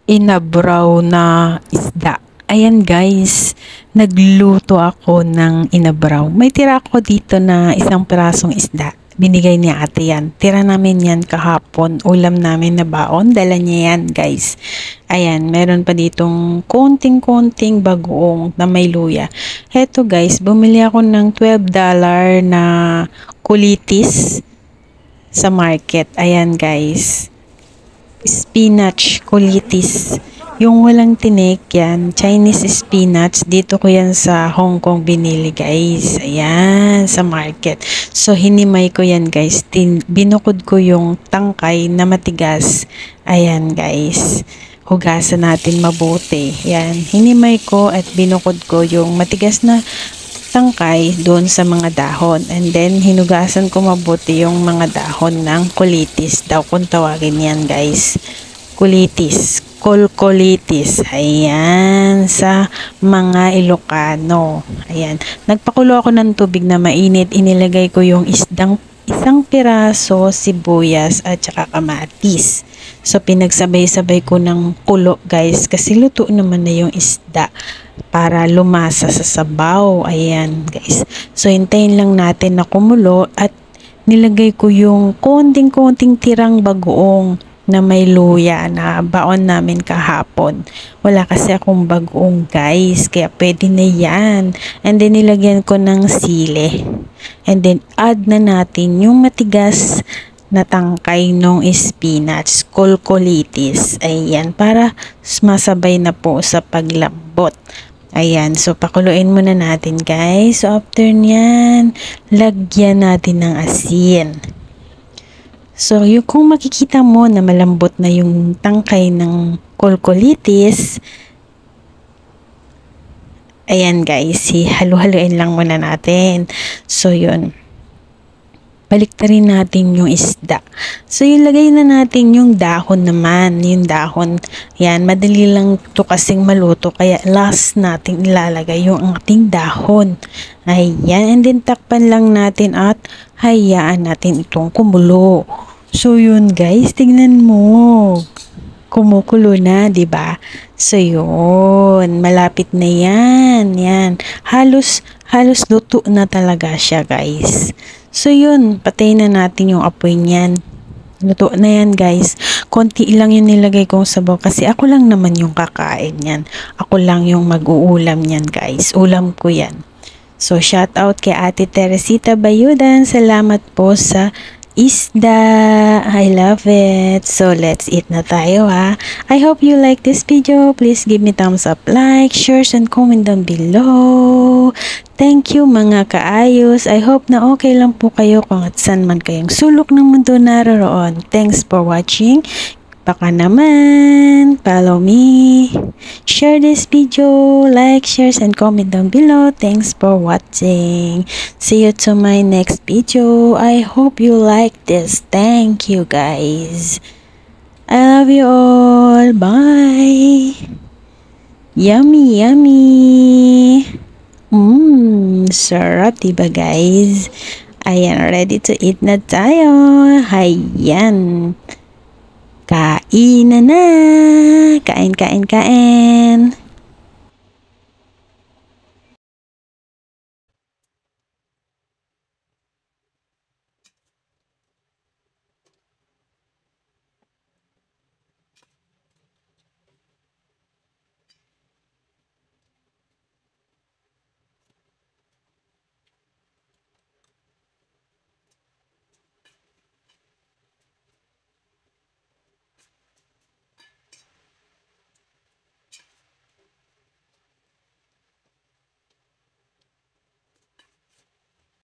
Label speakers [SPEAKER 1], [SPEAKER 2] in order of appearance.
[SPEAKER 1] Inabraw na isda. Ayan guys, nagluto ako ng inabraw. May tira ako dito na isang pirasong isda. Binigay ni ate yan. Tira namin yan kahapon. Ulam namin na baon. Dala niya yan guys. Ayan, meron pa ditong konting-konting bagoong na may luya. Heto guys, bumili ako ng $12 na kulitis sa market. Ayan guys. Spinach kulitis. Yung walang tinik yan, Chinese spinach. Dito ko yan sa Hong Kong binili guys. Ayan, sa market. So, hinimay ko yan guys. Binukod ko yung tangkay na matigas. Ayan guys. Hugasan natin mabuti. Yan, hinimay ko at binukod ko yung matigas na tangkay doon sa mga dahon. And then, hinugasan ko mabuti yung mga dahon ng kulitis daw kung tawagin yan guys. Kulitis. Kolkolitis. Ayan. Sa mga Ilocano. Ayan. Nagpakulo ako ng tubig na mainit. Inilagay ko yung isang piraso sibuyas at saka kamatis. So, pinagsabay-sabay ko ng kulo guys. Kasi luto naman na yung isda para lumasa sa sabaw. Ayan guys. So, hintayin lang natin na kumulo at nilagay ko yung konting-konting tirang bagoong na may luya na baon namin kahapon. Wala kasi akong bagoong guys, kaya pwede na yan. And then nilagyan ko ng sili. And then add na natin yung matigas na tangkay ng spinach, kolkolitis. Ayan, para masabay na po sa paglambot. Ayan, so pakuluin muna natin guys. So after nyan, lagyan natin ng asin. So, yung kung makikita mo na malambot na yung tangkay ng kolkolitis, ayan guys, halu-haluin lang muna natin. So, yun. Baliktarin natin yung isda. So, ilagay na natin yung dahon naman. Yung dahon, yan, madali lang to kasing maluto. Kaya last natin ilalagay yung ating dahon. Ayan, and then takpan lang natin at hayaan natin itong kumulo. So, yun guys, tignan mo. Kumukulo na, di ba? So, yun. Malapit na yan. Yan. Halos luto na talaga siya, guys. So, yun. Patayin na natin yung apoy niyan. Luto na yan, guys. Konti lang yung nilagay kong sabaw kasi ako lang naman yung kakain yan. Ako lang yung mag-uulam yan, guys. Ulam ko yan. So, shout out kay Ate Teresita Bayudan. Salamat po sa isda. I love it. So, let's eat na tayo ha. I hope you like this video. Please give me thumbs up, like, shares, and comment down below. Thank you mga kaayos. I hope na okay lang po kayo kung at saan man kayong sulok ng mundo naroon. Thanks for watching. Baka naman, follow me, share this video, like, shares, and comment down below. Thanks for watching. See you to my next video. I hope you like this. Thank you guys. I love you all. Bye. Yummy, yummy. Sarap diba guys? Ayan, ready to eat na tayo. Ayan. Kain na na. Kain, kain, kain.